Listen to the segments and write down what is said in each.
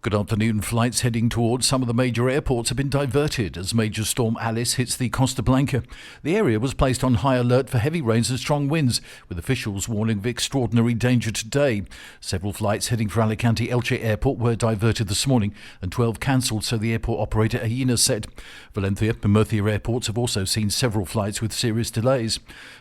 Good afternoon. Flights heading towards some of the major airports have been diverted as Major Storm Alice hits the Costa Blanca. The area was placed on high alert for heavy rains and strong winds, with officials warning of extraordinary danger today. Several flights heading for Alicante Elche Airport were diverted this morning and 12 cancelled, so the airport operator Aena said. Valencia and Murcia airports have also seen several flights with serious delays.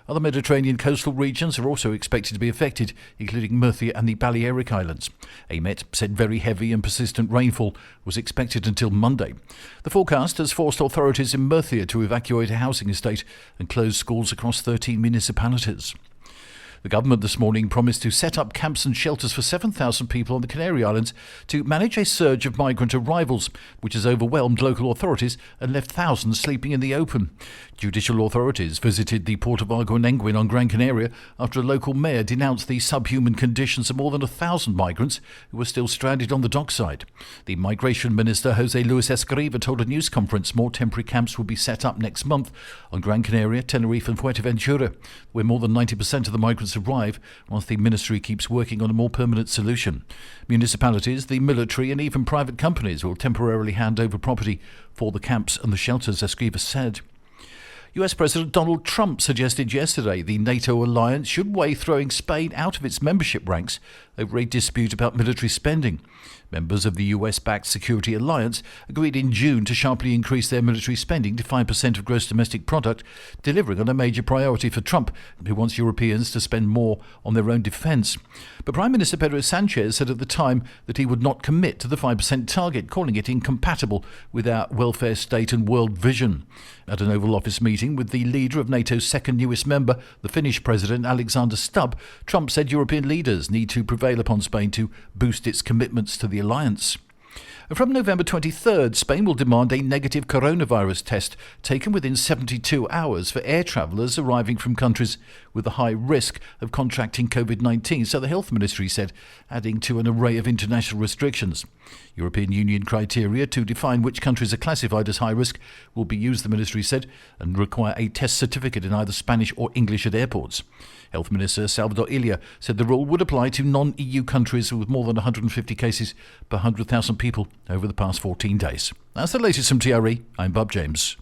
Other Mediterranean coastal regions are also expected to be affected, including Murcia and the Balearic Islands. AMET said very heavy and persistent rainfall was expected until Monday. The forecast has forced authorities in Murcia to evacuate a housing estate and close schools across 13 municipalities. The government this morning promised to set up camps and shelters for 7,000 people on the Canary Islands to manage a surge of migrant arrivals, which has overwhelmed local authorities and left thousands sleeping in the open. Judicial authorities visited the port of Arguinegyin on Gran Canaria after a local mayor denounced the subhuman conditions of more than 1,000 migrants who were still stranded on the dockside. The Migration Minister Jose Luis Escriva told a news conference more temporary camps will be set up next month on Gran Canaria, Tenerife and Fuerteventura, where more than 90% of the migrants arrive, whilst the ministry keeps working on a more permanent solution. Municipalities, the military and even private companies will temporarily hand over property for the camps and the shelters, Escriva said. US President Donald Trump suggested yesterday the NATO alliance should weigh throwing Spain out of its membership ranks over a dispute about military spending. Members of the US-backed Security Alliance agreed in June to sharply increase their military spending to 5% of gross domestic product, delivering on a major priority for Trump, who wants Europeans to spend more on their own defence. But Prime Minister Pedro Sanchez said at the time that he would not commit to the 5% target, calling it incompatible with our welfare state and world vision. At an Oval Office meeting with the leader of NATO's second newest member, the Finnish President Alexander Stubb, Trump said European leaders need to prevail upon Spain to boost its commitments to the alliance. From November 23rd, Spain will demand a negative coronavirus test taken within 72 hours for air travellers arriving from countries with a high risk of contracting COVID-19, so the Health Ministry said, adding to an array of international restrictions. European Union criteria to define which countries are classified as high risk will be used, the ministry said, and require a test certificate in either Spanish or English at airports. Health Minister Salvador Illa said the rule would apply to non-EU countries with more than 150 cases per 100,000 people over the past 14 days. That's the latest from TRE. I'm Bob James.